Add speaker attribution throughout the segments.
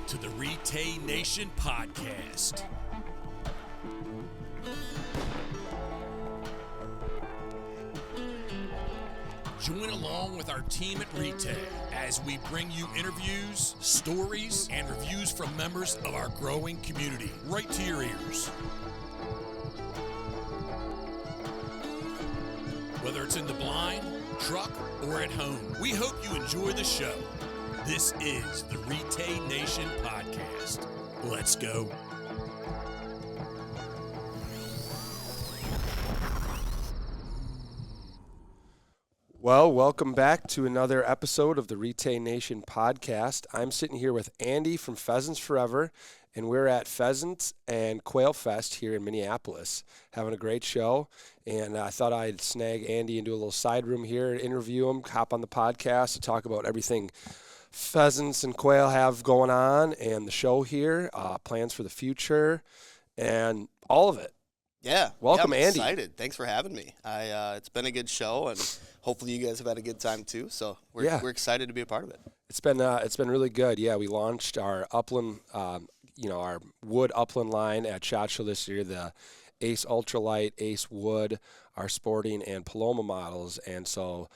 Speaker 1: to the RETAY Nation Podcast. Join along with our team at RETAY as we bring you interviews, stories, and reviews from members of our growing community right to your ears. Whether it's in the blind, truck, or at home, we hope you enjoy the show. This is the RETAY Nation Podcast. Let's go.
Speaker 2: Well, welcome back to another episode of the RETAY Nation Podcast. I'm sitting here with Andy from Pheasants Forever, and we're at Pheasants and Quail Fest here in Minneapolis, having a great show. And I thought I'd snag Andy and do a little side room here, interview him, hop on the podcast to talk about everything Pheasants and Quail have going on and the show here, plans for the future, and all of it.
Speaker 3: Yeah.
Speaker 2: Welcome,
Speaker 3: I'm
Speaker 2: Andy.
Speaker 3: Excited. Thanks for having me. It's been a good show, and hopefully you guys have had a good time too. So we're excited to be a part of it.
Speaker 2: It's been really good. Yeah, we launched our upland, our wood upland line at SHOT Show this year. The Ace Ultralight, Ace Wood, our Sporting and Paloma models, and so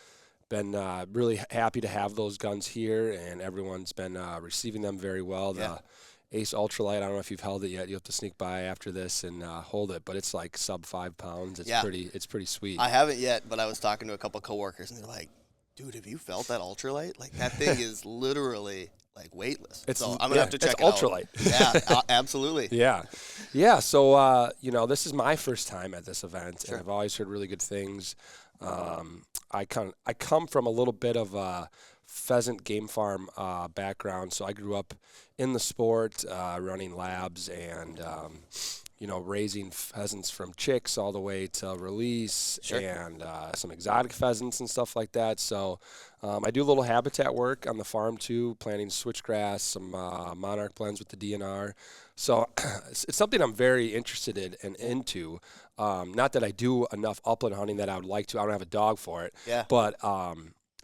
Speaker 2: been really happy to have those guns here, and everyone's been receiving them very well.
Speaker 3: Yeah.
Speaker 2: The Ace Ultralight, I don't know if you've held it yet. You have to sneak by after this and hold it, but it's like sub 5 pounds. It's pretty sweet.
Speaker 3: I haven't yet, but I was talking to a couple coworkers, and they're like, "Dude, have you felt that ultralight? Like that thing is literally like weightless." So I'm gonna have to check it
Speaker 2: ultralight.
Speaker 3: Out. Yeah, absolutely.
Speaker 2: Yeah. So this is my first time at this event,
Speaker 3: Sure.
Speaker 2: and I've always heard really good things. I come from a little bit of a pheasant game farm background, so I grew up in the sport, running labs and raising pheasants from chicks all the way to release.
Speaker 3: Sure.
Speaker 2: And some exotic pheasants and stuff like that. So I do a little habitat work on the farm too, planting switchgrass, some monarch blends with the DNR. So it's something I'm very interested in and into. Not that I do enough upland hunting that I would like to. I don't have a dog for it.
Speaker 3: Yeah.
Speaker 2: But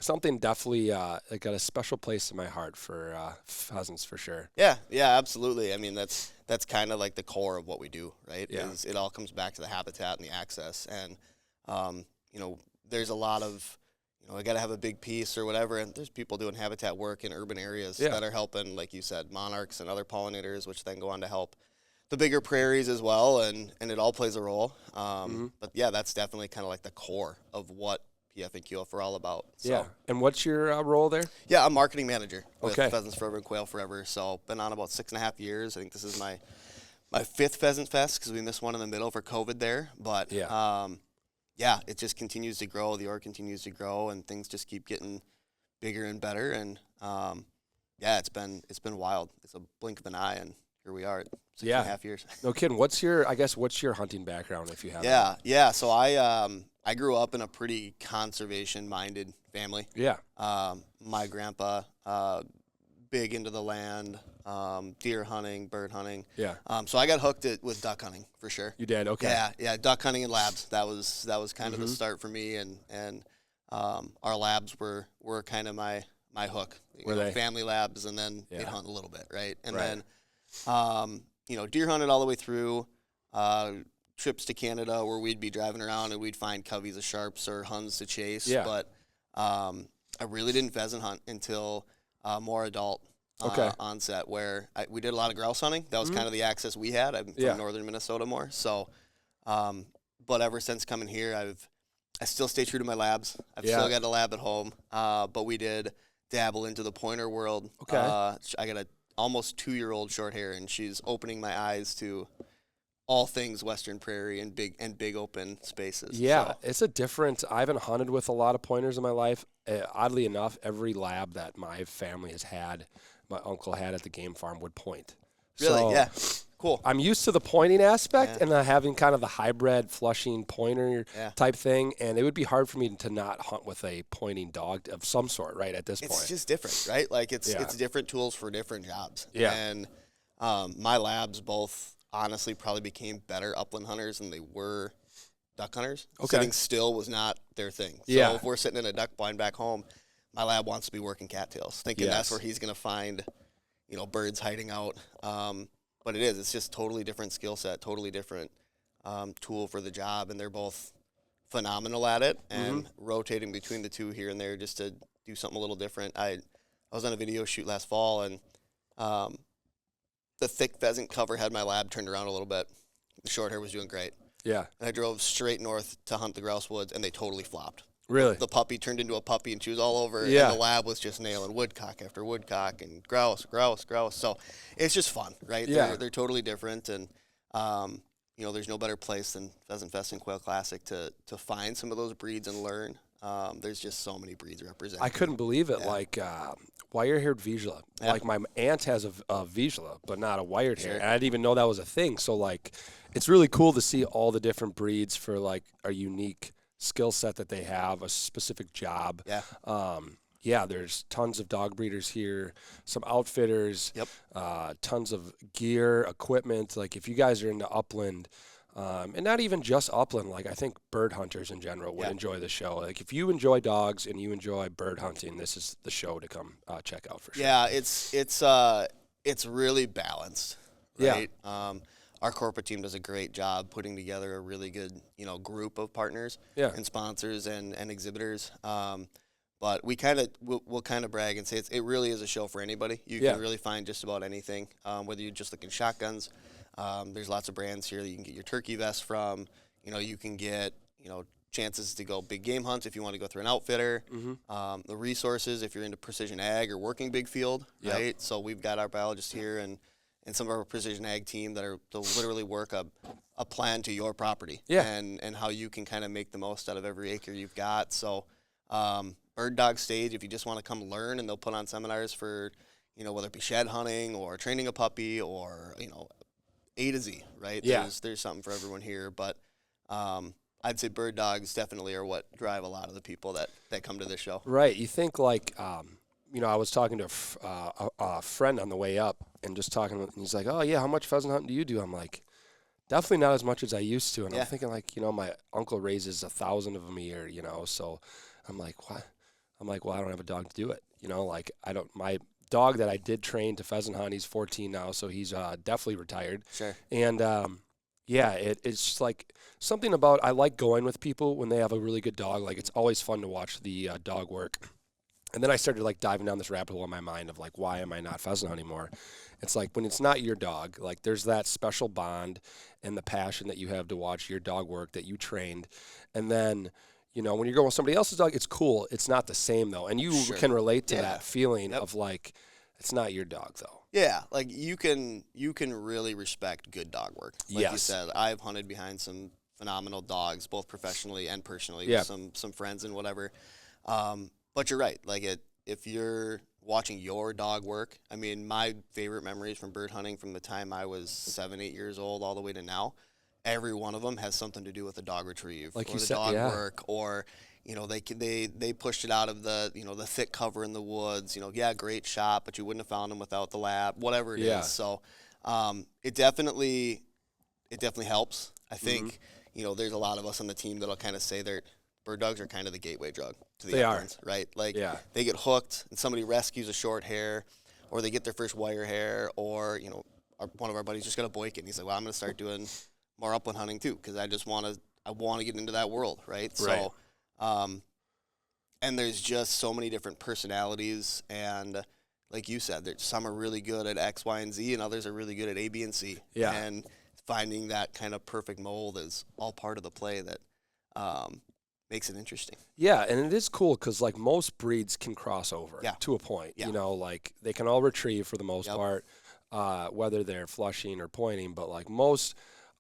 Speaker 2: something definitely got a special place in my heart for pheasants for sure.
Speaker 3: Yeah, absolutely. I mean, that's kind of like the core of what we do, right?
Speaker 2: Yeah.
Speaker 3: It all comes back to the habitat and the access. And, there's a lot of, I got to have a big piece or whatever. And there's people doing habitat work in urban areas that are helping, like you said, monarchs and other pollinators, which then go on to help the bigger prairies as well. And it all plays a role. But, yeah, that's definitely kind of like the core of what PF and QF are all about. So.
Speaker 2: Yeah. And what's your role there?
Speaker 3: Yeah, I'm marketing manager with
Speaker 2: Okay.
Speaker 3: Pheasants Forever and Quail Forever. So been on about 6.5 years. I think this is my 5th Pheasant Fest because we missed one in the middle for COVID there. But it just continues to grow. The org continues to grow, and things just keep getting bigger and better. And it's been wild. It's a blink of an eye, and here we are at 6.5 years.
Speaker 2: No kidding. What's your hunting background if you have?
Speaker 3: Yeah. So I grew up in a pretty conservation-minded family.
Speaker 2: Yeah.
Speaker 3: My grandpa, big into the land, deer hunting, bird hunting.
Speaker 2: Yeah.
Speaker 3: So I got hooked with duck hunting for sure.
Speaker 2: You did? Okay.
Speaker 3: Yeah, duck hunting and labs. That was kind of the start for me, and our labs were kind of my hook.
Speaker 2: Were they?
Speaker 3: Family labs, and then they'd hunt a little bit, right? And
Speaker 2: Right.
Speaker 3: then, deer hunted all the way through. Trips to Canada where we'd be driving around and we'd find coveys of sharps or huns to chase.
Speaker 2: Yeah.
Speaker 3: But I really didn't pheasant hunt until more adult onset, where we did a lot of grouse hunting. That was kind of the access we had. I'm from northern Minnesota more. So, but ever since coming here, I still stay true to my labs. I've still got a lab at home. But we did dabble into the pointer world.
Speaker 2: Okay.
Speaker 3: I got a almost 2-year-old short hair, and she's opening my eyes to all things Western Prairie and big open spaces.
Speaker 2: Yeah,
Speaker 3: so.
Speaker 2: It's a different. I haven't hunted with a lot of pointers in my life. Oddly enough, every lab that my family has had, my uncle had at the game farm would point.
Speaker 3: Really?
Speaker 2: So
Speaker 3: Yeah. Cool.
Speaker 2: I'm used to the pointing aspect and having kind of the hybrid flushing pointer type thing, and it would be hard for me to not hunt with a pointing dog of some sort, right, at this point.
Speaker 3: It's just different, right? Like it's different tools for different jobs.
Speaker 2: Yeah.
Speaker 3: And my labs both honestly probably became better upland hunters than they were duck hunters.
Speaker 2: Okay.
Speaker 3: Sitting still was not their thing. So if we're sitting in a duck blind back home, my lab wants to be working cattails, thinking that's where he's going to find birds hiding out. But it's just totally different skill set, totally different tool for the job, and they're both phenomenal at it, and rotating between the two here and there just to do something a little different. I was on a video shoot last fall, and the thick pheasant cover had my lab turned around a little bit. The short hair was doing great.
Speaker 2: Yeah.
Speaker 3: And I drove straight north to hunt the grouse woods, and they totally flopped.
Speaker 2: Really?
Speaker 3: The puppy turned into a puppy, and she was all over.
Speaker 2: Yeah.
Speaker 3: And the lab was just nailing woodcock after woodcock and grouse. So it's just fun, right?
Speaker 2: Yeah.
Speaker 3: They're totally different, and there's no better place than Pheasant Fest and Quail Classic to find some of those breeds and learn. There's just so many breeds represented.
Speaker 2: I couldn't believe it.
Speaker 3: Yeah.
Speaker 2: Like wire-haired Vizsla.
Speaker 3: Yeah.
Speaker 2: Like my aunt has a Vizsla, but not a wired hair.
Speaker 3: Sure.
Speaker 2: And I didn't even know that was a thing. So like, it's really cool to see all the different breeds for like a unique skill set that they have, a specific job.
Speaker 3: Yeah.
Speaker 2: There's tons of dog breeders here, some outfitters, tons of gear, equipment. Like if you guys are into upland, and not even just upland, like I think bird hunters in general would enjoy the show. Like if you enjoy dogs and you enjoy bird hunting, this is the show to come check out for sure.
Speaker 3: Yeah, it's really balanced, right?
Speaker 2: Yeah.
Speaker 3: Our corporate team does a great job putting together a really good, group of partners and sponsors and exhibitors. But we'll kind of brag and say it really is a show for anybody. You can really find just about anything, whether you're just looking shotguns. There's lots of brands here that you can get your turkey vest from. You can get, chances to go big game hunts if you want to go through an outfitter. The resources if you're into precision ag or working big field, right? So we've got our biologists here and some of our precision ag team they'll literally work a plan to your property and how you can kind of make the most out of every acre you've got. So bird dog stage, if you just want to come learn, and they'll put on seminars for, whether it be shed hunting or training a puppy or, A to Z, right?
Speaker 2: Yeah.
Speaker 3: There's something for everyone here, but I'd say bird dogs definitely are what drive a lot of the people that come to this show.
Speaker 2: Right. You think like, I was talking to a friend on the way up and just talking, and he's like, oh yeah, how much pheasant hunting do you do? I'm like, definitely not as much as I used to. And I'm thinking like, my uncle raises 1,000 of them a year, so I'm like, what? I'm like, well, I don't have a dog to do it. My dog that I did train to pheasant hunt, he's 14 now, so he's definitely retired.
Speaker 3: Sure.
Speaker 2: And it's just like something about, I like going with people when they have a really good dog. Like it's always fun to watch the dog work. And then I started like diving down this rabbit hole in my mind of like, why am I not pheasant hunting more? It's like when it's not your dog, like there's that special bond and the passion that you have to watch your dog work that you trained. And then, when you're going with somebody else's dog, it's cool. It's not the same though. And you can relate to that feeling of like, it's not your dog though.
Speaker 3: Yeah, like you can really respect good dog work. Like you said, I've hunted behind some phenomenal dogs, both professionally and personally, with some friends and whatever. But you're right. Like if you're watching your dog work, I mean, my favorite memories from bird hunting from the time I was 7, 8 years old all the way to now, every one of them has something to do with the dog retrieve,
Speaker 2: like
Speaker 3: or
Speaker 2: you
Speaker 3: the
Speaker 2: said,
Speaker 3: dog work, or they pushed it out of the the thick cover in the woods. Great shot, but you wouldn't have found them without the lab, whatever it is. So it definitely helps. I think there's a lot of us on the team that'll kind of say bird dogs are kind of the gateway drug to the uplands, right? Like they get hooked and somebody rescues a short hair, or they get their first wire hair, or one of our buddies just got a boykin. He's like, well, I'm going to start doing more upland hunting too, because I want to get into that world, right? So, and there's just so many different personalities, and like you said, some are really good at X, Y, and Z, and others are really good at A, B, and C.
Speaker 2: Yeah.
Speaker 3: And finding that kind of perfect mold is all part of the play that makes it interesting.
Speaker 2: Yeah, and it is cool because like most breeds can cross over to a point.
Speaker 3: Yeah.
Speaker 2: Like they can all retrieve for the most part, whether they're flushing or pointing. But like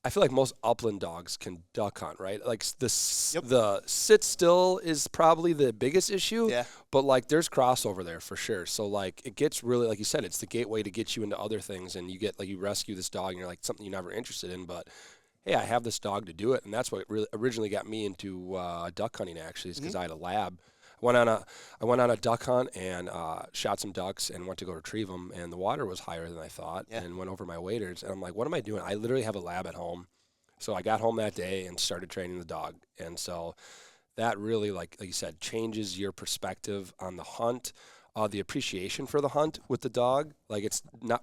Speaker 2: I feel like most upland dogs can duck hunt, right? Like the sit still is probably the biggest issue.
Speaker 3: Yeah.
Speaker 2: But like there's crossover there for sure. So like it gets really, like you said, it's the gateway to get you into other things, and you get like you rescue this dog and you're like something you're never interested in, but hey, I have this dog to do it. And that's what really originally got me into duck hunting, actually, is because I had a lab. I went on a duck hunt and shot some ducks and went to go retrieve them, and the water was higher than I thought, and went over my waders. And I'm like, what am I doing? I literally have a lab at home. So I got home that day and started training the dog. And so that really, like you said, changes your perspective on the hunt, the appreciation for the hunt with the dog. Like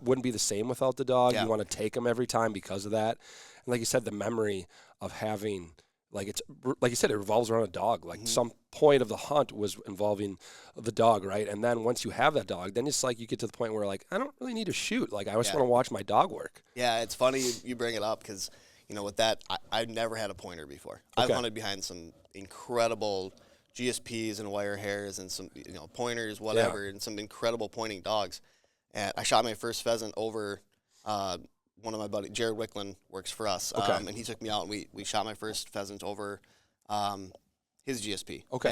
Speaker 2: wouldn't be the same without the dog.
Speaker 3: Yeah.
Speaker 2: You want to take them every time because of that. And like you said, the memory of having, like you said, it revolves around a dog. Like some point of the hunt was involving the dog, right? And then once you have that dog, then it's like you get to the point where like, I don't really need to shoot. Like I just want to watch my dog work.
Speaker 3: Yeah, it's funny you bring it up because, with that, I've never had a pointer before.
Speaker 2: Okay.
Speaker 3: I've hunted behind some incredible GSPs and wire hairs and some, pointers, whatever, and some incredible pointing dogs. And I shot my first pheasant over one of my buddies, Jared Wicklund, works for us.
Speaker 2: Okay.
Speaker 3: And he took me out, and we shot my first pheasant over his GSP.
Speaker 2: Okay.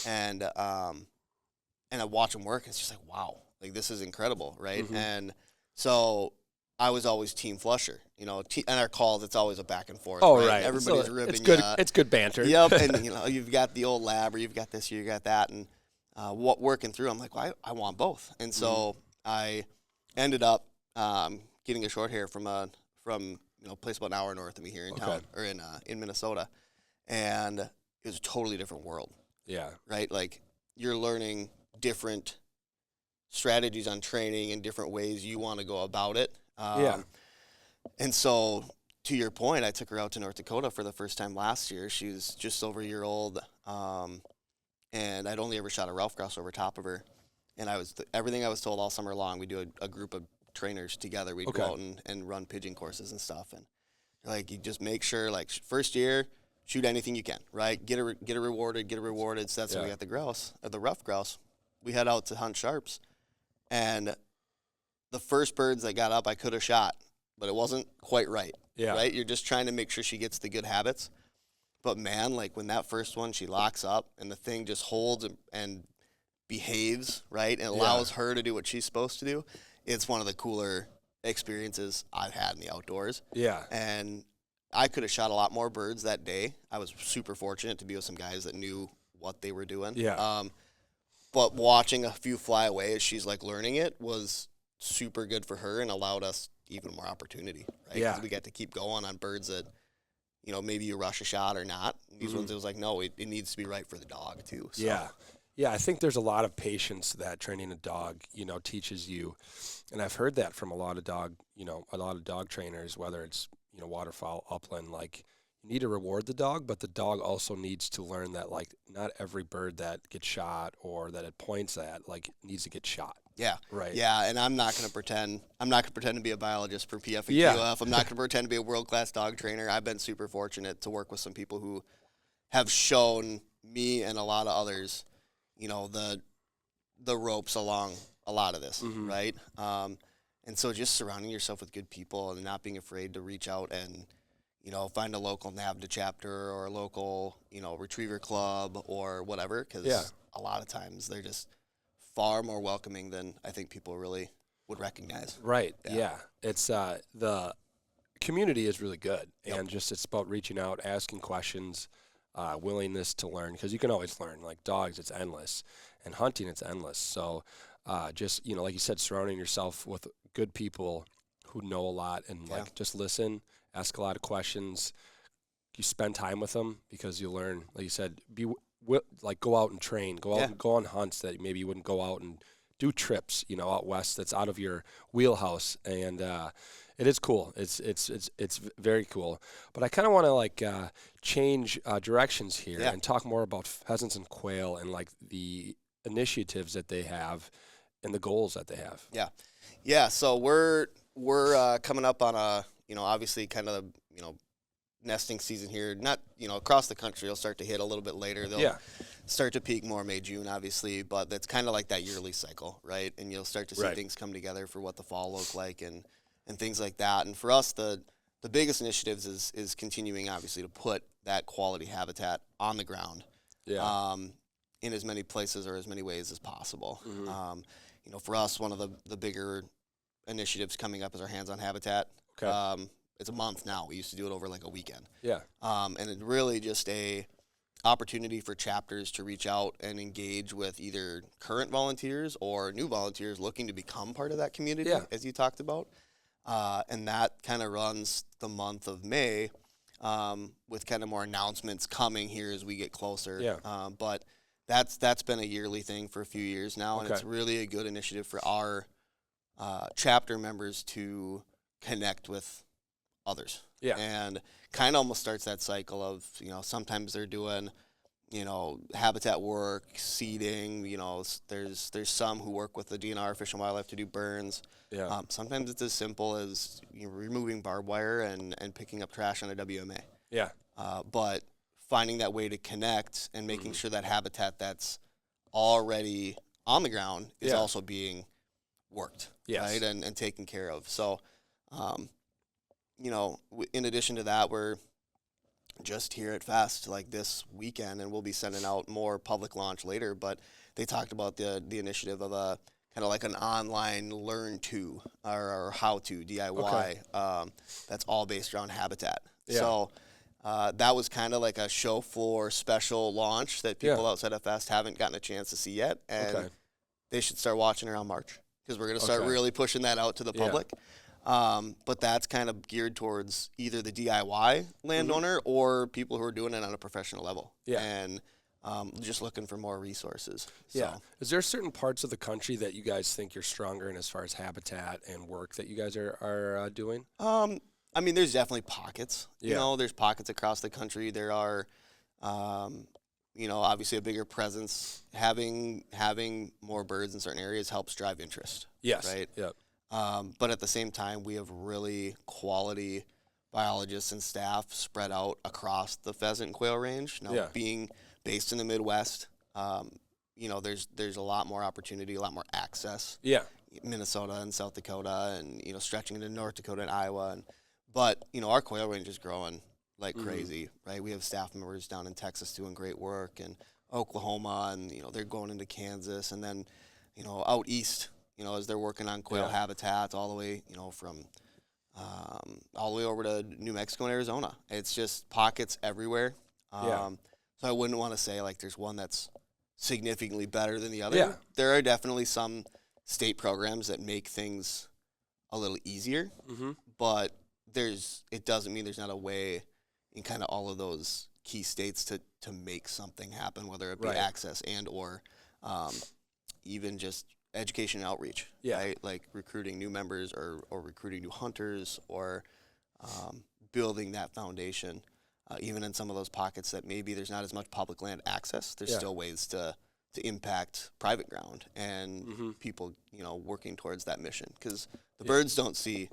Speaker 3: And I watch him work, and it's just like, wow, like this is incredible, right?
Speaker 2: Mm-hmm.
Speaker 3: And so I was always team flusher, and our calls, it's always a back and forth.
Speaker 2: Oh,
Speaker 3: right. Everybody's ribbing.
Speaker 2: It's good. It's good banter.
Speaker 3: Yep. And you've got the old lab, or you've got this, or you got that, and working through, I'm like, well, I want both, and so I ended up getting a short hair from a place about an hour north of me here in town, or in Minnesota, and it was a totally different world.
Speaker 2: Yeah.
Speaker 3: Right. Like you're learning different strategies on training and different ways you want to go about it. And so, to your point, I took her out to North Dakota for the first time last year. She was just over a year old, and I'd only ever shot a Ralph grouse over top of her. And everything I was told all summer long, we do a group of trainers together. We'd go out and run pigeon courses and stuff. And like you just make sure, like first year, shoot anything you can, right? Get it rewarded. So that's when we got the grouse, the rough grouse. We head out to hunt sharps, and the first birds that got up, I could have shot, but it wasn't quite right.
Speaker 2: Yeah.
Speaker 3: Right? You're just trying to make sure she gets the good habits. But man, like when that first one, she locks up and the thing just holds and behaves, right? And allows her to do what she's supposed to do. It's one of the cooler experiences I've had in the outdoors.
Speaker 2: Yeah.
Speaker 3: And I could have shot a lot more birds that day. I was super fortunate to be with some guys that knew what they were doing.
Speaker 2: Yeah.
Speaker 3: But watching a few fly away as she's like learning it was super good for her and allowed us even more opportunity, right?
Speaker 2: Yeah.
Speaker 3: 'Cause we got to keep going on birds that, maybe you rush a shot or not. These ones, it was like, no, it needs to be right for the dog too. So.
Speaker 2: Yeah. Yeah, I think there's a lot of patience that training a dog, teaches you. And I've heard that from a lot of dog trainers, whether it's, waterfowl, upland, like you need to reward the dog, but the dog also needs to learn that like not every bird that gets shot or that it points at like needs to get shot.
Speaker 3: Yeah.
Speaker 2: Right.
Speaker 3: Yeah, and I'm not going to pretend to be a biologist for PF and
Speaker 2: Yeah.
Speaker 3: QF. I'm not going to pretend to be a world-class dog trainer. I've been super fortunate to work with some people who have shown me and a lot of others, the ropes along a lot of this, right? And so just surrounding yourself with good people and not being afraid to reach out and, find a local NAVDA chapter or a local, retriever club or whatever, because a lot of times they're just far more welcoming than I think people really would recognize.
Speaker 2: Right. Yeah. It's the community is really good, and just it's about reaching out, asking questions, willingness to learn, because you can always learn. Like dogs, it's endless, and hunting, it's endless. So just like you said, surrounding yourself with good people who know a lot and like just listen, ask a lot of questions. You spend time with them because you learn. Like you said, go out and train, go on hunts that maybe you wouldn't go out and do trips, out west that's out of your wheelhouse, and it is cool. It's very cool. But I kind of want to like change directions here and talk more about pheasants and quail and like the initiatives that they have and the goals that they have.
Speaker 3: Yeah. So we're coming up on a obviously kind of nesting season here. Not across the country. It'll start to hit a little bit later. They'll start to peak more May, June, obviously, but that's kind of like that yearly cycle, right? And you'll start to see things come together for what the fall look like and things like that. And for us, the biggest initiatives is continuing, obviously, to put that quality habitat on the ground in as many places or as many ways as possible. For us, one of the bigger initiatives coming up is our hands-on habitat.
Speaker 2: Okay.
Speaker 3: It's a month now. We used to do it over like a weekend.
Speaker 2: Yeah.
Speaker 3: And it's really just a opportunity for chapters to reach out and engage with either current volunteers or new volunteers looking to become part of that community, as you talked about. And that kind of runs the month of May with kind of more announcements coming here as we get closer.
Speaker 2: Yeah.
Speaker 3: But that's been a yearly thing for a few years now, and it's really a good initiative for our chapter members to connect with others.
Speaker 2: Yeah.
Speaker 3: And kind of almost starts that cycle of, sometimes they're doing, habitat work, seeding, there's some who work with the DNR, Fish and Wildlife, to do burns.
Speaker 2: Yeah.
Speaker 3: Sometimes it's as simple as removing barbed wire and picking up trash on a WMA.
Speaker 2: Yeah.
Speaker 3: But finding that way to connect and making sure that habitat that's already on the ground is also being worked, right, and taken care of. So, in addition to that, we're just here at Fest like this weekend, and we'll be sending out more public launch later. But they talked about the initiative of a kind of like an online learn to or how to DIY that's all based around habitat. Yeah. So that was kind of like a show floor special launch that people outside of Fest haven't gotten a chance to see yet, and they should start watching around March, because we're going to start really pushing that out to the public. But that's kind of geared towards either the DIY landowner or people who are doing it on a professional level. Yeah. And just looking for more resources.
Speaker 2: Yeah. So. Is there certain parts of the country that you guys think you're stronger in as far as habitat and work that you guys are doing?
Speaker 3: I mean, there's definitely pockets. Yeah. There's pockets across the country. There are, obviously a bigger presence. Having more birds in certain areas helps drive interest.
Speaker 2: Yes.
Speaker 3: Right?
Speaker 2: Yep.
Speaker 3: But at the same time, we have really quality biologists and staff spread out across the pheasant and quail range. Now, being based in the Midwest, there's a lot more opportunity, a lot more access.
Speaker 2: Yeah.
Speaker 3: Minnesota and South Dakota and, stretching into North Dakota and Iowa. But our quail range is growing like crazy, right? We have staff members down in Texas doing great work, and Oklahoma, and, they're going into Kansas, and then, out east, as they're working on quail habitats all the way, from all the way over to New Mexico and Arizona. It's just pockets everywhere. So I wouldn't want to say like there's one that's significantly better than the other. Yeah. There are definitely some state programs that make things a little easier, but it doesn't mean there's not a way in kind of all of those key states to make something happen, whether it be access and or even just education and outreach, right? Like recruiting new members or recruiting new hunters or building that foundation. Even in some of those pockets that maybe there's not as much public land access, there's still ways to impact private ground and people, working towards that mission. Because the birds don't see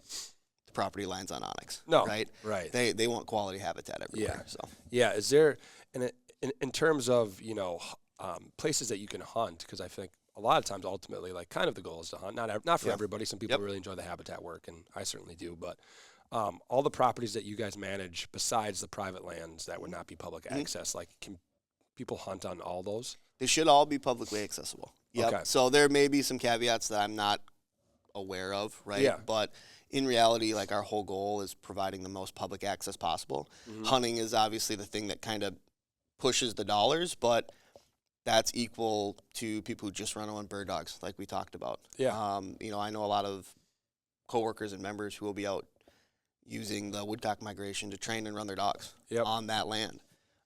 Speaker 3: the property lines on onyx, right?
Speaker 2: Right.
Speaker 3: They want quality habitat everywhere. So.
Speaker 2: Yeah. Is there, in terms of, places that you can hunt, because I think a lot of times ultimately, like, kind of the goal is to hunt. Not for everybody. Some people really enjoy the habitat work, and I certainly do. But all the properties that you guys manage, besides the private lands that would not be public access, like, can people hunt on all those?
Speaker 3: They should all be publicly accessible. Yep. Okay. So there may be some caveats that I'm not aware of, right? Yeah. But in reality, like, our whole goal is providing the most public access possible. Hunting is obviously the thing that kind of pushes the dollars, but that's equal to people who just run on bird dogs, like we talked about. Yeah. I know a lot of coworkers and members who will be out using the woodcock migration to train and run their dogs on that land.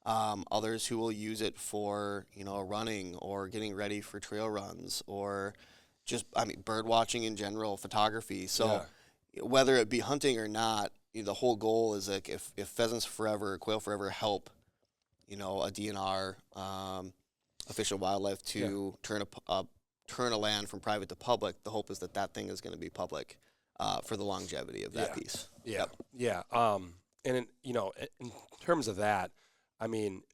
Speaker 3: Others who will use it for, running or getting ready for trail runs or just, bird watching in general, photography. So whether it be hunting or not, the whole goal is like if Pheasants Forever, Quail Forever help, a DNR, a Fish and Wildlife to turn a land from private to public, the hope is that thing is going to be public for the longevity of that piece.
Speaker 2: Yeah. And in terms of that,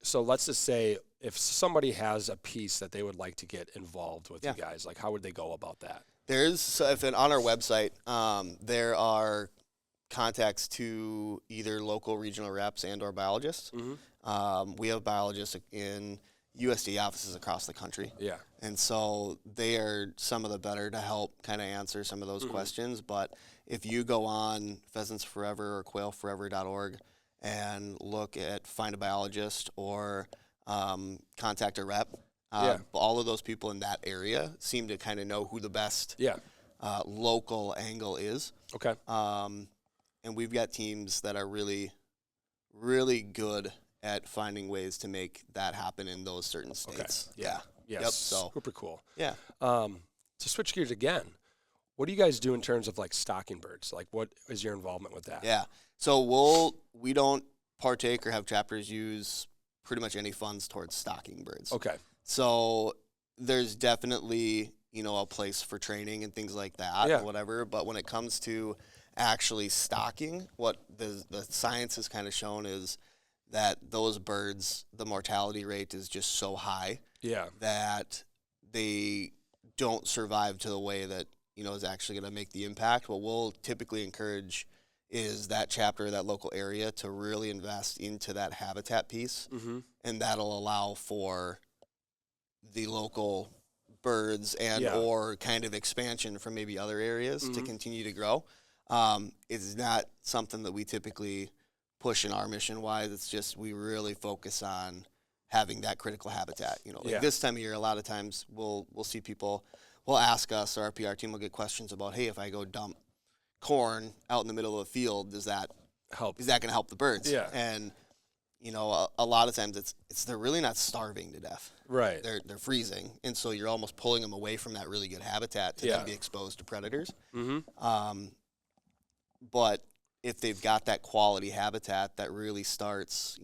Speaker 2: so let's just say if somebody has a piece that they would like to get involved with you guys, like, how would they go about that? On our website,
Speaker 3: there are contacts to either local regional reps and or biologists. We have biologists in USDA offices across the country. Yeah. And so they are some of the better to help kind of answer some of those questions. But if you go on Pheasants Forever or quailforever.org and look at find a biologist or contact a rep, all of those people in that area seem to kind of know who the best local angle is. Okay. And we've got teams that are really, really good at finding ways to make that happen in those certain states.
Speaker 2: Okay. Yeah. Yes.
Speaker 3: Yep. So
Speaker 2: super cool.
Speaker 3: Yeah.
Speaker 2: To switch gears again, what do you guys do in terms of like stocking birds? Like, what is your involvement with that?
Speaker 3: Yeah. So we don't partake or have chapters use pretty much any funds towards stocking birds.
Speaker 2: Okay.
Speaker 3: So there's definitely, a place for training and things like that or whatever. But when it comes to actually stocking, what the science has kind of shown is that those birds, the mortality rate is just so high that they don't survive to the way that, is actually going to make the impact. What we'll typically encourage is that chapter, that local area, to really invest into that habitat piece, and that'll allow for the local birds and or kind of expansion from maybe other areas to continue to grow. It's not something that we typically push in our mission-wise. It's just we really focus on having that critical habitat. This time of year, a lot of times we'll see people will ask us, or our PR team will get questions about, hey, if I go dump corn out in the middle of a field, is that going to help the birds?
Speaker 2: Yeah.
Speaker 3: And a lot of times it's they're really not starving to death.
Speaker 2: Right.
Speaker 3: They're freezing, and so you're almost pulling them away from that really good habitat to then be exposed to predators. But if they've got that quality habitat that really starts,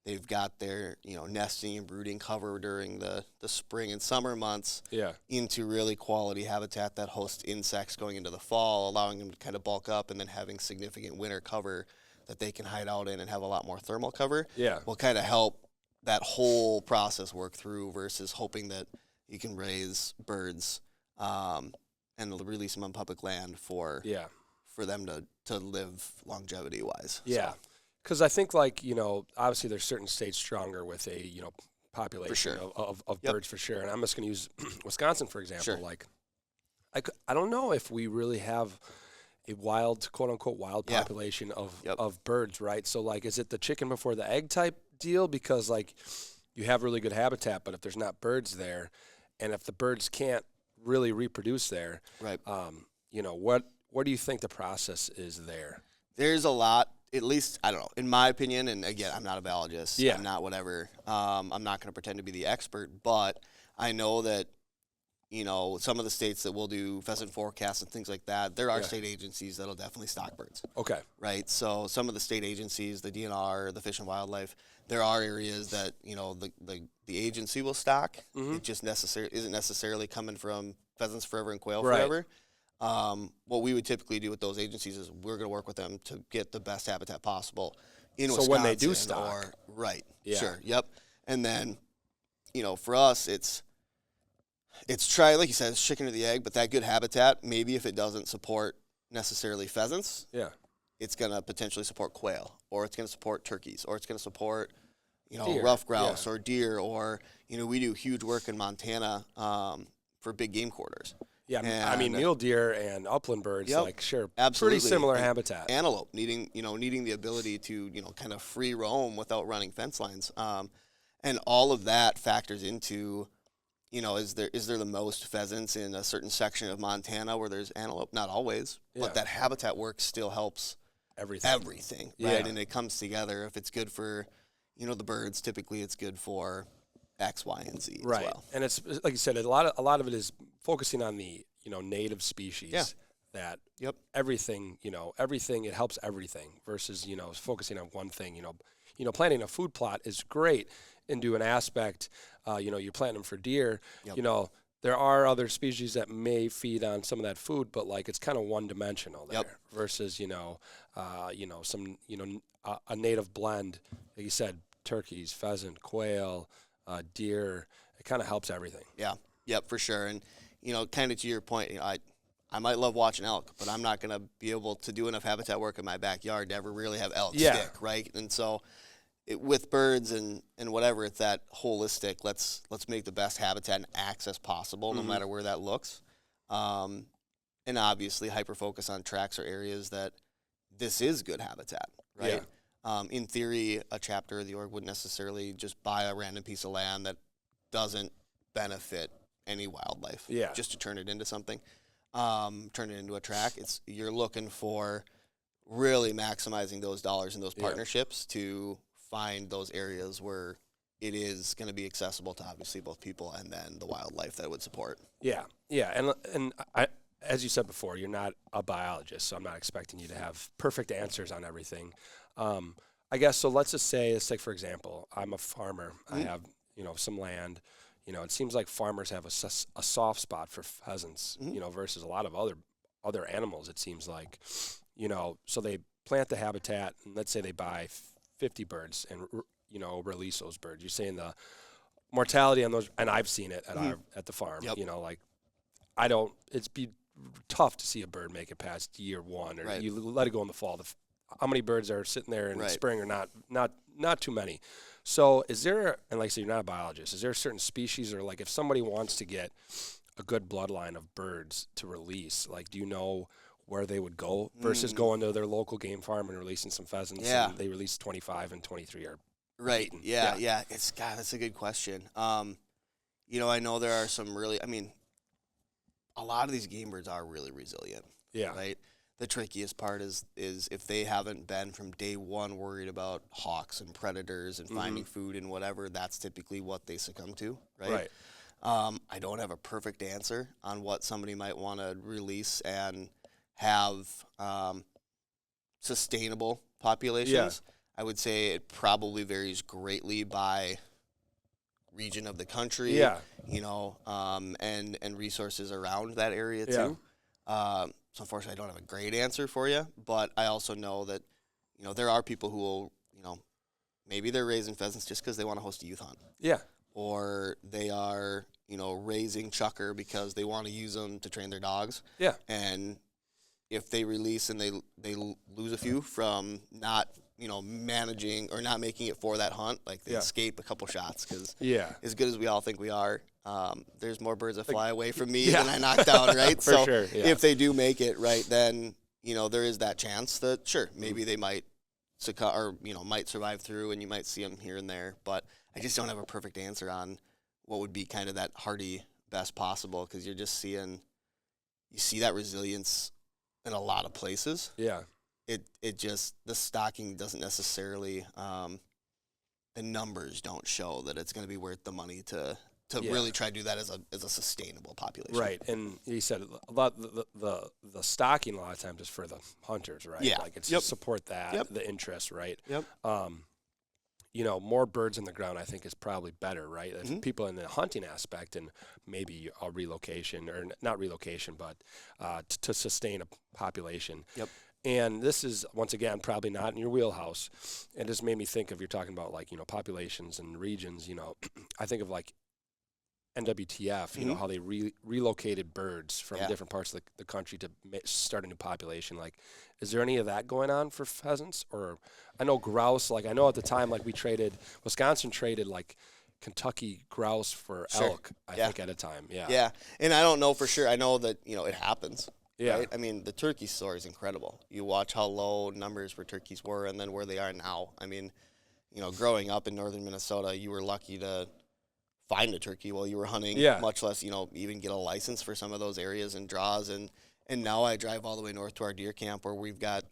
Speaker 3: they've got their, nesting and brooding cover during the spring and summer months into really quality habitat that hosts insects going into the fall, allowing them to kind of bulk up, and then having significant winter cover that they can hide out in and have a lot more thermal cover will kind of help that whole process work through versus hoping that you can raise birds and release them on public land for them to live longevity-wise.
Speaker 2: Yeah. Because I think, obviously there's certain states stronger with a, population of birds for sure. And I'm just going to use Wisconsin, for example.
Speaker 3: Sure.
Speaker 2: Like, I don't know if we really have a wild, quote-unquote, wild population of birds, right? So, is it the chicken before the egg type deal? Because, you have really good habitat, but if there's not birds there, and if the birds can't really reproduce there,
Speaker 3: right?
Speaker 2: What do you think the process is there?
Speaker 3: There's a lot, at least, I don't know, in my opinion, and again, I'm not a biologist, I'm not whatever, I'm not going to pretend to be the expert, but I know that, some of the states that will do pheasant forecasts and things like that, there are state agencies that'll definitely stock birds.
Speaker 2: Okay.
Speaker 3: Right? So some of the state agencies, the DNR, the Fish and Wildlife, there are areas that, the agency will stock. It just isn't necessarily coming from Pheasants Forever and Quail Forever. What we would typically do with those agencies is we're going to work with them to get the best habitat possible in Wisconsin.
Speaker 2: So when they do stock.
Speaker 3: Sure, yep. And then, for us, it's try, like you said, it's chicken or the egg, but that good habitat, maybe if it doesn't support necessarily pheasants, it's going to potentially support quail, or it's going to support turkeys, or it's going to support, deer, rough grouse or deer, or, we do huge work in Montana for big game quarters.
Speaker 2: Yeah, and, mule deer and upland birds,
Speaker 3: absolutely.
Speaker 2: Pretty similar habitat.
Speaker 3: Antelope needing the ability to, kind of free roam without running fence lines. And all of that factors into, is there the most pheasants in a certain section of Montana where there's antelope? Not always, but that habitat work still helps everything, right? And it comes together. If it's good for, the birds, typically it's good for X, Y, and Z as well.
Speaker 2: And it's, like you said, a lot of it is focusing on the, native species that everything, everything, it helps everything versus, focusing on one thing. Planting a food plot is great into an aspect, you're planting them for deer, there are other species that may feed on some of that food, but it's kind of one-dimensional there versus, some, a native blend, like you said, turkeys, pheasant, quail, deer, it kind of helps everything.
Speaker 3: Yep, for sure. And, kind of to your point, I might love watching elk, but I'm not going to be able to do enough habitat work in my backyard to ever really have elk stick, right? And so with birds and whatever, it's that holistic, let's make the best habitat and access possible, no matter where that looks. And obviously hyper-focus on tracts or areas that this is good habitat, right? In theory, a chapter of the org wouldn't necessarily just buy a random piece of land that doesn't benefit any wildlife just to turn it into something, turn it into a tract. You're looking for really maximizing those dollars and those partnerships to find those areas where it is going to be accessible to obviously both people and then the wildlife that it would support.
Speaker 2: Yeah, and as you said before, you're not a biologist, so I'm not expecting you to have perfect answers on everything. I guess, so let's take, for example, I'm a farmer. I have, some land. It seems like farmers have a soft spot for pheasants, versus a lot of other animals, it seems like. So they plant the habitat, and let's say they buy 50 birds and, release those birds. You're saying the mortality on those, and I've seen it at the farm, it'd be tough to see a bird make it past year one, or you let it go in the fall. How many birds are sitting there in the spring, or not too many. So is there, and like I said, you're not a biologist, is there a certain species, or like if somebody wants to get a good bloodline of birds to release, like do you know where they would go versus going to their local game farm and releasing some pheasants?
Speaker 3: Yeah.
Speaker 2: And they release 25 and 23 are
Speaker 3: eaten. Yeah. That's a good question. I know there are some really, a lot of these game birds are really resilient.
Speaker 2: Yeah.
Speaker 3: Right? The trickiest part is if they haven't been from day one worried about hawks and predators and finding food and whatever, that's typically what they succumb to, right? I don't have a perfect answer on what somebody might want to release and have sustainable populations.
Speaker 2: Yeah.
Speaker 3: I would say it probably varies greatly by region of the country, and resources around that area too. So unfortunately, I don't have a great answer for you, but I also know that, there are people who will, maybe they're raising pheasants just because they want to host a youth hunt.
Speaker 2: Yeah.
Speaker 3: Or they are, raising chucker because they want to use them to train their dogs.
Speaker 2: Yeah.
Speaker 3: And if they release and they lose a few from not, managing or not making it for that hunt, like they escape a couple shots, because as good as we all think we are, there's more birds that fly away from me than I knock down, right?
Speaker 2: For sure,
Speaker 3: if they do make it, right, then, there is that chance that, sure, maybe they might succumb or, might survive through, and you might see them here and there. But I just don't have a perfect answer on what would be kind of that hardy best possible, because you're just you see that resilience in a lot of places.
Speaker 2: Yeah.
Speaker 3: It just, the stocking doesn't necessarily, the numbers don't show that it's going to be worth the money to really try to do that as a sustainable population.
Speaker 2: Right, and you said a lot the stocking a lot of times is for the hunters, right?
Speaker 3: Yeah.
Speaker 2: Like it's to support that, the interest, right?
Speaker 3: Yep.
Speaker 2: More birds in the ground I think is probably better, right? If people in the hunting aspect and maybe a relocation, or not relocation, but to sustain a population. Yep. And this is, once again, probably not in your wheelhouse. It just made me think of, you're talking about like, populations and regions, I think of like NWTF, how they relocated birds from different parts of the country to start a new population. Like, is there any of that going on for pheasants? Or I know grouse, like I know at the time, like Wisconsin traded like Kentucky grouse for elk, I think at a time. Yeah.
Speaker 3: Yeah. And I don't know for sure. I know that, it happens.
Speaker 2: Yeah.
Speaker 3: Right? I mean, the turkey story is incredible. You watch how low numbers for turkeys were and then where they are now. I mean, growing up in northern Minnesota, you were lucky to find a turkey while you were hunting, much less, even get a license for some of those areas and draws. And now I drive all the way north to our deer camp where we've got,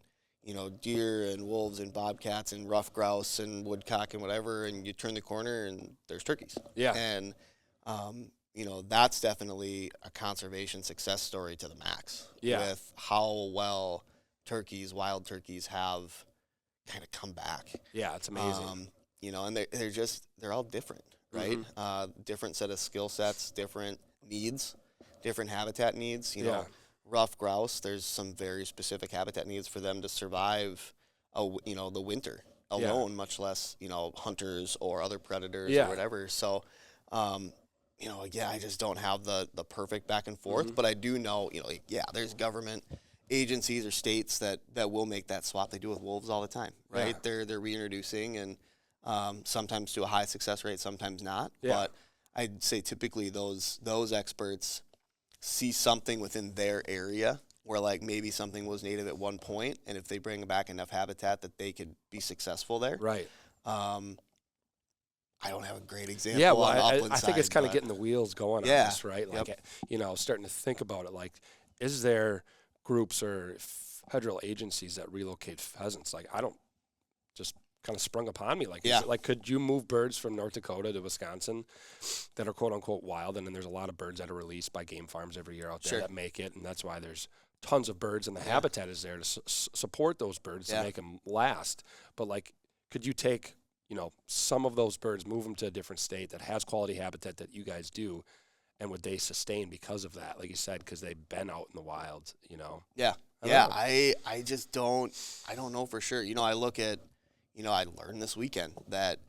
Speaker 3: deer and wolves and bobcats and rough grouse and woodcock and whatever, and you turn the corner and there's turkeys.
Speaker 2: Yeah.
Speaker 3: And, that's definitely a conservation success story to the max.
Speaker 2: Yeah.
Speaker 3: With how well wild turkeys have kind of come back.
Speaker 2: Yeah, it's amazing.
Speaker 3: And they're all different, right? Different set of skill sets, different needs, different habitat needs. Rough grouse, there's some very specific habitat needs for them to survive, the winter alone, much less, hunters or other predators or whatever. So, I just don't have the perfect back and forth, but I do know, there's government agencies or states that will make that swap. They do with wolves all the time, right? Yeah. They're reintroducing, and sometimes to a high success rate, sometimes not. Yeah. But I'd say typically those experts see something within their area where like maybe something was native at one point, and if they bring back enough habitat that they could be successful there. Right. I don't have a great example.
Speaker 2: Yeah, well,
Speaker 3: I
Speaker 2: think it's kind of getting the wheels going on this, right? Like, starting to think about it. Like, is there groups or federal agencies that relocate pheasants? Like, I don't just kind of sprung upon me. Like,
Speaker 3: Yeah.
Speaker 2: is it, like, could you move birds from North Dakota to Wisconsin that are quote unquote wild? And then there's a lot of birds that are released by game farms every year out there that make it, and that's why there's tons of birds, and the habitat is there to support those birds to make them last. But like, could you take, you know, some of those birds, move them to a different state that has quality habitat that you guys do, and would they sustain because of that? Like you said, because they've been out in the wild, you know?
Speaker 3: Yeah. I just don't know for sure. You know, I look at, you know, I learned this weekend that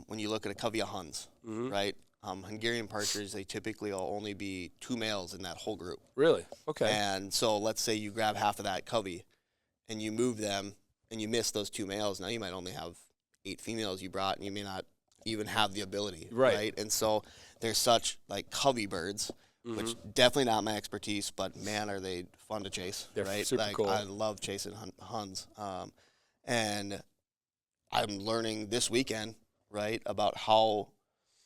Speaker 3: when you look at a covey of Huns, right, Hungarian partridge, they typically will only be 2 males in that whole group.
Speaker 2: Really? Okay.
Speaker 3: And so let's say you grab half of that covey and you move them and you miss those 2 males. Now you might only have 8 females you brought, and you may not even have the ability, right? And so there's such, like, covey birds, which definitely not my expertise, but, man, are they fun to chase,
Speaker 2: They're
Speaker 3: right?
Speaker 2: super
Speaker 3: like,
Speaker 2: cool.
Speaker 3: I love chasing Huns. And I'm learning this weekend, right, about how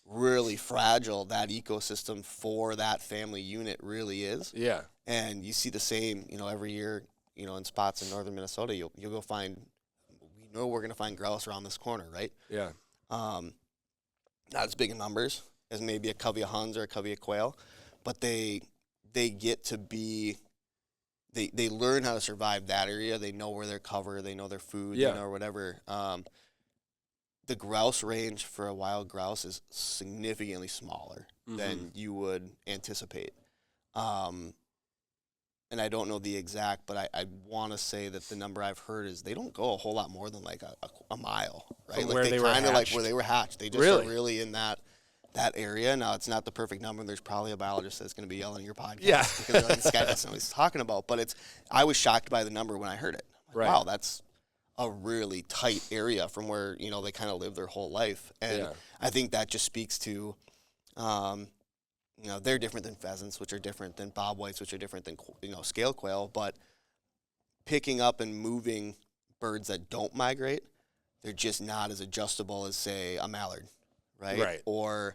Speaker 3: really fragile that ecosystem for that family unit really is.
Speaker 2: Yeah.
Speaker 3: And you see the same, you know, every year, you know, in spots in northern Minnesota, you'll go find, we know we're going to find grouse around this corner, right?
Speaker 2: Yeah.
Speaker 3: Not as big in numbers as maybe a covey of Huns or a covey of quail, but they get to be, they learn how to survive that area. They know where they're covered. They know their food, you know, or whatever. The grouse range for a wild grouse is significantly smaller than you would anticipate. And I don't know the exact, but I want to say that the number I've heard is they don't go a whole lot more than like a mile, right?
Speaker 2: From
Speaker 3: like
Speaker 2: where they were
Speaker 3: kind of like
Speaker 2: hatched.
Speaker 3: where they were hatched. They just are really in that area. Now, it's not the perfect number. There's probably a biologist that's going to be yelling at your podcast because they're like, this guy doesn't know what he's talking about. But I was shocked by the number when I heard it. Like, wow, that's a really tight area from where, you know, they kind of live their whole life. And I think that just speaks to, you know, they're different than pheasants, which are different than bobwhites, which are different than, you know, scale quail. But picking up and moving birds that don't migrate, they're just not as adjustable as, say, a mallard, right? Or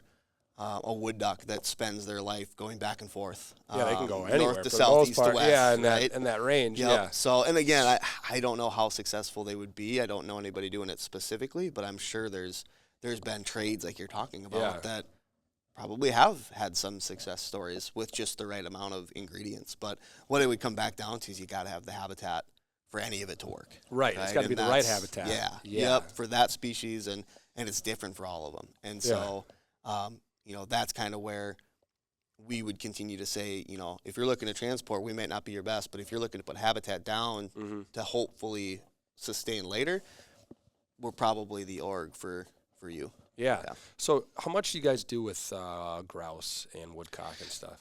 Speaker 3: a wood duck that spends their life going back and forth.
Speaker 2: Yeah, they can go anywhere.
Speaker 3: North to
Speaker 2: for
Speaker 3: south,
Speaker 2: the most
Speaker 3: east
Speaker 2: part.
Speaker 3: to west,
Speaker 2: Yeah, in
Speaker 3: right?
Speaker 2: that range,
Speaker 3: Yep. So, and again, I don't know how successful they would be. I don't know anybody doing it specifically, but I'm sure there's been trades like you're talking about that probably have had some success stories with just the right amount of ingredients. But what it would come back down to is you got to have the habitat for any of it to work.
Speaker 2: Right. It's got to be the right habitat.
Speaker 3: Yeah. Yep. For that species, and it's different for all of them. And so, you know, that's kind of where we would continue to say, you know, if you're looking to transport, we might not be your best, but if you're looking to put habitat down to hopefully sustain later, we're probably the org for you.
Speaker 2: Yeah. So how much do you guys do with grouse and woodcock and stuff?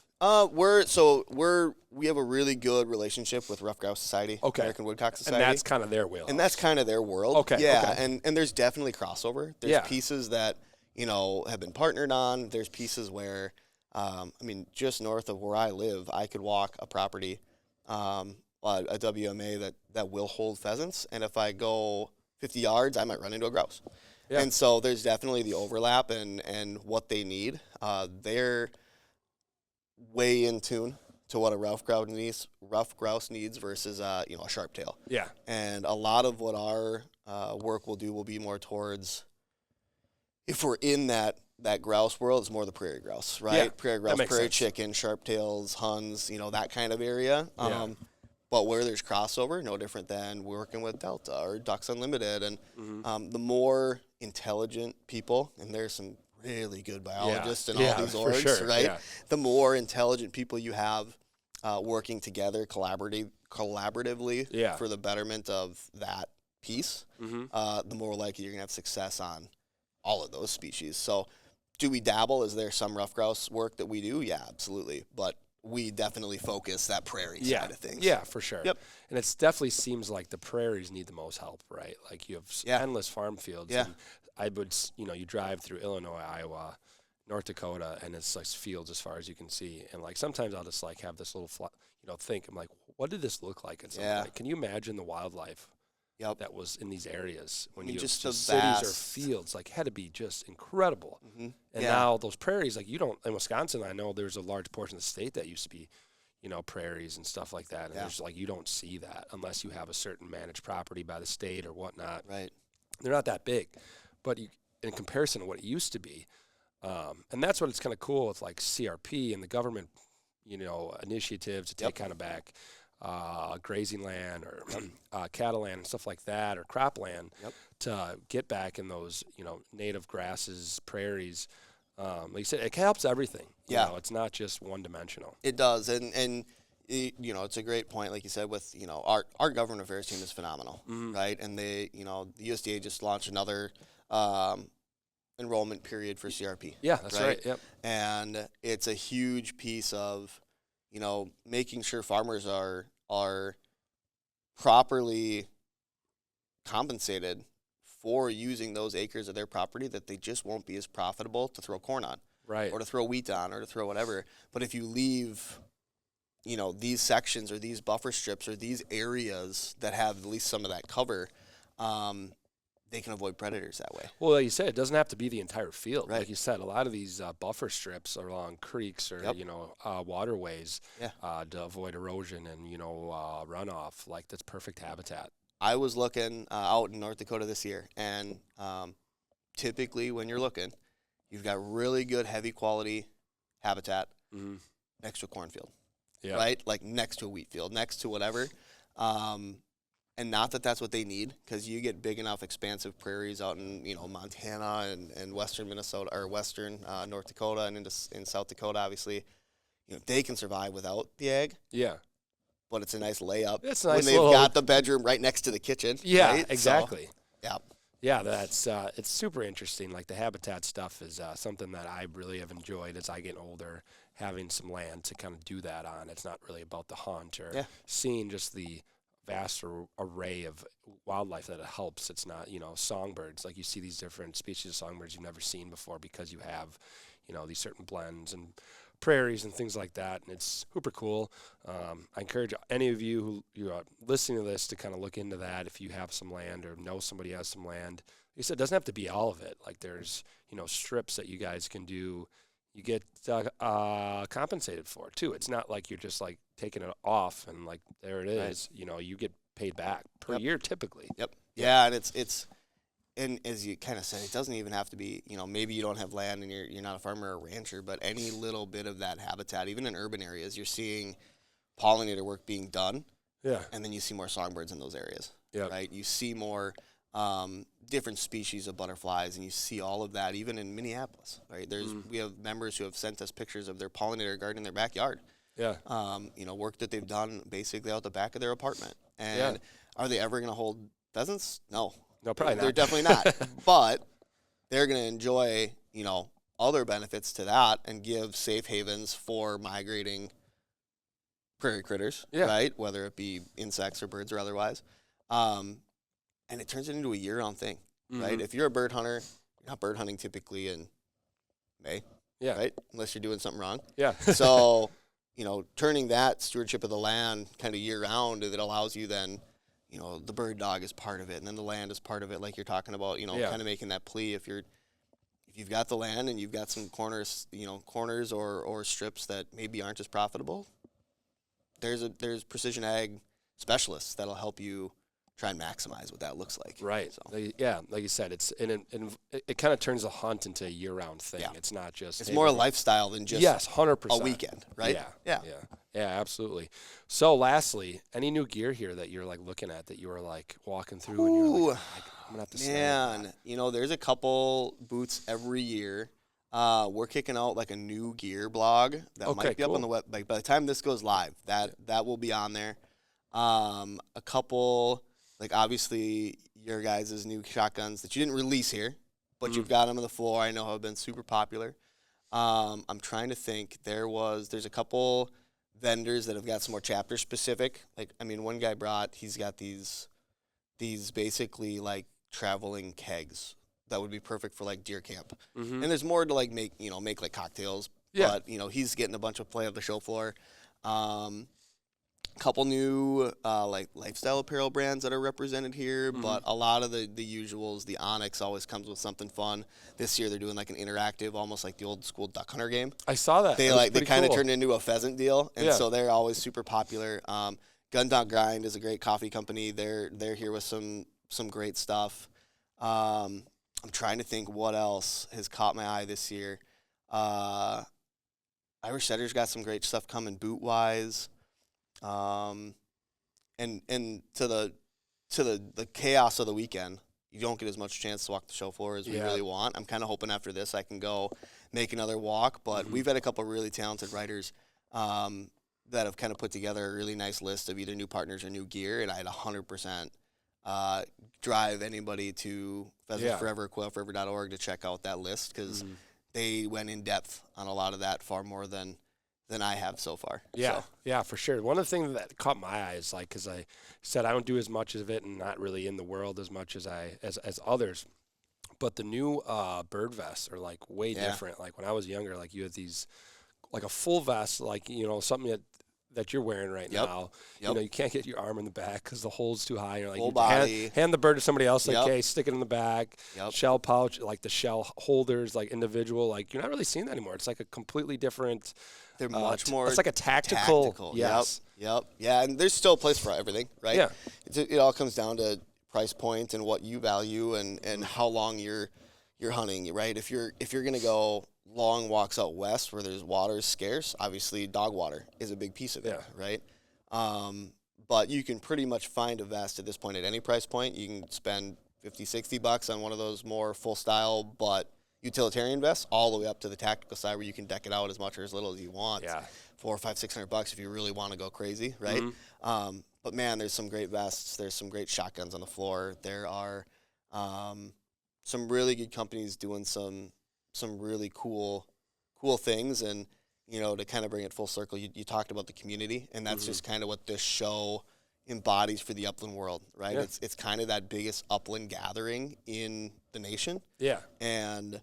Speaker 3: We have a really good relationship with Rough Grouse Society, American Woodcock Society.
Speaker 2: And that's kind of their wheelhouse.
Speaker 3: And that's kind of their world.
Speaker 2: Okay.
Speaker 3: Yeah, and there's definitely crossover. There's pieces that, you know, have been partnered on. There's pieces where, I mean, just north of where I live, I could walk a property, a WMA that will hold pheasants, and if I go 50 yards, I might run into a grouse. Yeah. And so there's definitely the overlap and what they need. They're way in tune to what a rough grouse needs versus you know, a sharp tail.
Speaker 2: Yeah.
Speaker 3: And a lot of what our work will do will be more towards, if we're in that grouse world, it's more the prairie grouse, right? Yeah, prairie grouse, prairie chicken, sharp tails, Huns, you know, that kind of area. But where there's crossover, no different than working with Delta or Ducks Unlimited. And the more intelligent people, and there's some really good biologists in all these orgs, right? Yeah. The more intelligent people you have working together collaboratively for the betterment of that piece, the more likely you're going to have success on all of those species. So do we dabble? Is there some rough grouse work that we do? Yeah, absolutely. But we definitely focus that prairie side of things. Yeah,
Speaker 2: for sure.
Speaker 3: Yep.
Speaker 2: And it definitely seems like the prairies need the most help, right? Like you have endless farm fields.
Speaker 3: Yeah.
Speaker 2: And I would, you know, you drive through Illinois, Iowa, North Dakota, and it's like fields as far as you can see. And like sometimes I'll just like have this little, think, I'm like, what did this look like? And like, can you imagine the wildlife that was in these areas when you just cities or fields, like had to be just incredible. And now those prairies, like you don't, in Wisconsin, I know there's a large portion of the state that used to be, you know, prairies and stuff like that. And there's like, you don't see that unless you have a certain managed property by the state or whatnot.
Speaker 3: Right.
Speaker 2: They're not that big, but in comparison to what it used to be, and that's what it's kind of cool with like CRP and the government, initiatives to take kind of back grazing land or cattle land and stuff like that, or cropland to get back in those, native grasses, prairies. Like you said, it helps everything. It's not just one-dimensional.
Speaker 3: It does, and it's a great point, like you said, with, our government affairs team is phenomenal, right? And they, the USDA just launched another enrollment period for CRP.
Speaker 2: Yeah, that's right. Yep.
Speaker 3: And it's a huge piece of, making sure farmers are properly compensated for using those acres of their property that they just won't be as profitable to throw corn on.
Speaker 2: Right.
Speaker 3: Or to throw wheat on, or to throw whatever. But if you leave, these sections or these buffer strips or these areas that have at least some of that cover, they can avoid predators that way.
Speaker 2: Well, like you said, it doesn't have to be the entire field.
Speaker 3: Right.
Speaker 2: Like you said, a lot of these buffer strips are along creeks or, waterways to avoid erosion and, runoff. Like, that's perfect habitat.
Speaker 3: I was looking out in North Dakota this year, and typically when you're looking, you've got really good heavy quality habitat next to a cornfield, right? Like next to a wheat field, next to whatever. And not that that's what they need, because you get big enough expansive prairies out in, Montana and western Minnesota, or western North Dakota and in South Dakota, obviously. They can survive without the ag. Yeah. But it's a nice layup.
Speaker 2: It's nice
Speaker 3: when they've got the bedroom right next to the kitchen.
Speaker 2: Yeah,
Speaker 3: right?
Speaker 2: exactly.
Speaker 3: So,
Speaker 2: yeah, that's it's super interesting. Like the habitat stuff is something that I really have enjoyed as I get older, having some land to kind of do that on. It's not really about the hunt or seeing just the vast array of wildlife that it helps. It's not, songbirds. Like you see these different species of songbirds you've never seen before because you have, these certain blends and prairies and things like that, and it's super cool. I encourage any of you who are listening to this to kind of look into that if you have some land or know somebody has some land. Like I said, it doesn't have to be all of it. Like there's, strips that you guys can do. You get compensated for it too. It's not like you're just like taking it off and like there it is. Right. You get paid back per year typically.
Speaker 3: Yep. Yeah, and it's and as you kind of said, it doesn't even have to be, maybe you don't have land and you're not a farmer or a rancher, but any little bit of that habitat, even in urban areas, you're seeing pollinator work being done. Yeah. And then you see more songbirds in those areas. Yeah. Right. You see more different species of butterflies, and you see all of that even in Minneapolis. Right. We have members who have sent us pictures of their pollinator garden in their backyard. Yeah. Work that they've done basically out the back of their apartment. And are they ever going to hold pheasants? No.
Speaker 2: No, probably not.
Speaker 3: They're definitely not. But they're going to enjoy, other benefits to that and give safe havens for migrating prairie critters, right? Whether it be insects or birds or otherwise. And it turns it into a year-round thing, right? If you're a bird hunter, you're not bird hunting typically in May, right? Unless you're doing something wrong. Yeah. So, turning that stewardship of the land kind of year-round, it allows you then, the bird dog is part of it, and then the land is part of it, like you're talking about, kind of making that plea. If you've got the land and you've got some corners or strips that maybe aren't as profitable, there's precision ag specialists that'll help you try and maximize what that looks like.
Speaker 2: Right. So. Like you said, it kind of turns the hunt into a year-round thing. Yeah. It's not just...
Speaker 3: It's more a lifestyle than just
Speaker 2: 100%.
Speaker 3: A weekend, right?
Speaker 2: Yeah, absolutely. So lastly, any new gear here that you're like looking at that you were like walking through and you're like I'm going to have to say
Speaker 3: there's a couple boots every year. We're kicking out like a new gear blog that might be up on the web. Like by the time this goes live, that will be on there. A couple... Like, obviously, your guys' new shotguns that you didn't release here, but you've got them on the floor. I know have been super popular. I'm trying to think. There's a couple vendors that have got some more chapter specific. Like, one guy he's got these basically, like, traveling kegs that would be perfect for, like, deer camp. And there's more to, like, make like, cocktails. Yeah. But, he's getting a bunch of play on the show floor. Couple new like lifestyle apparel brands that are represented here, but a lot of the usuals. The Onyx always comes with something fun. This year they're doing like an interactive, almost like the old school duck hunter game.
Speaker 2: I saw that.
Speaker 3: They kind of turned into a pheasant deal, and so they're always super popular. Gun Dog Grind is a great coffee company. They're here with some great stuff. I'm trying to think what else has caught my eye this year. Irish Setter's got some great stuff coming boot wise. And to the chaos of the weekend, you don't get as much chance to walk the show floor as we really want. I'm kind of hoping after this I can go make another walk, but we've had a couple of really talented writers that have kind of put together a really nice list of either new partners or new gear, and I'd 100% drive anybody to Pheasants Forever, quailforever.org to check out that list, because they went in depth on a lot of that far more than I have so far.
Speaker 2: Yeah, yeah, for sure. One of the things that caught my eye is, like, because I said I don't do as much of it and not really in the world as much as as others, but the new bird vests are like way different. Like when I was younger, like you had these, like a full vest, like, you know, something that you're wearing right now. You know, you can't get your arm in the back because the hole's too high. You're like,
Speaker 3: full body.
Speaker 2: Hand the bird to somebody else, like, okay, stick it in the back. Shell pouch, like the shell holders, like individual. Like, you're not really seeing that anymore. It's like a completely different.
Speaker 3: They're much more.
Speaker 2: It's like a tactical. Yes.
Speaker 3: Yep. Yeah, and there's still a place for everything, right?
Speaker 2: Yeah.
Speaker 3: It all comes down to price point and what you value and how long you're hunting, right? If you're gonna go long walks out west where there's water is scarce, obviously dog water is a big piece of it, right? But you can pretty much find a vest at this point at any price point. You can spend $50-$60 on one of those more full style but utilitarian vests, all the way up to the tactical side where you can deck it out as much or as little as you want. $400, $500, $600 if you really want to go crazy, right? But man, there's some great vests. There's some great shotguns on the floor. There are some really good companies doing some really cool things. And, you know, to kind of bring it full circle, you talked about the community, and that's just kind of what this show embodies for the upland world, right? It's kind of that biggest upland gathering in the nation. And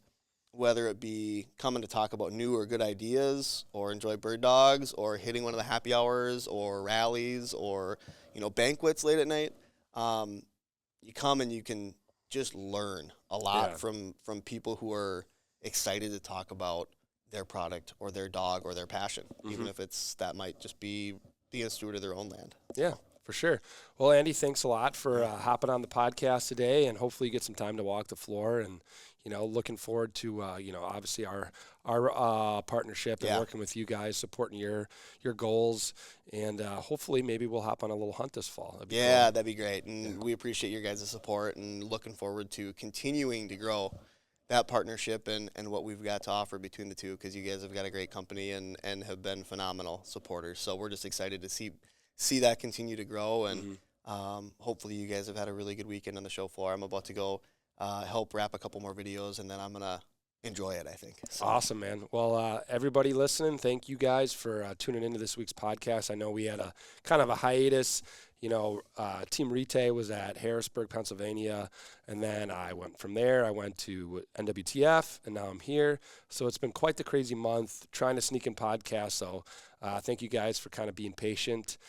Speaker 3: whether it be coming to talk about new or good ideas, or enjoy bird dogs, or hitting one of the happy hours, or rallies, or, you know, banquets late at night, you come and you can just learn a lot from people who are excited to talk about their product or their dog or their passion, even if that might just be being a steward of their own land.
Speaker 2: Yeah, for sure. Well, Andy, thanks a lot for hopping on the podcast today, and hopefully you get some time to walk the floor. And, you know, looking forward to, you know, obviously our partnership and working with you guys, supporting your goals, and hopefully maybe we'll hop on a little hunt this fall. That'd be cool.
Speaker 3: That'd be great. And we appreciate your guys' support, and looking forward to continuing to grow that partnership and what we've got to offer between the two, because you guys have got a great company and have been phenomenal supporters. So we're just excited to see that continue to grow, and hopefully you guys have had a really good weekend on the show floor. I'm about to go help wrap a couple more videos, and then I'm going to enjoy it, I think. So.
Speaker 2: Awesome, man. Well, everybody listening, thank you guys for tuning into this week's podcast. I know we had a kind of a hiatus. You know, Team RETAY was at Harrisburg, Pennsylvania, and then I went from there. I went to NWTF, and now I'm here. So it's been quite the crazy month trying to sneak in podcasts. So thank you guys for kind of being patient.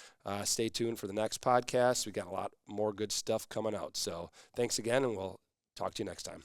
Speaker 2: Stay tuned for the next podcast. We got a lot more good stuff coming out. So thanks again, and we'll talk to you next time.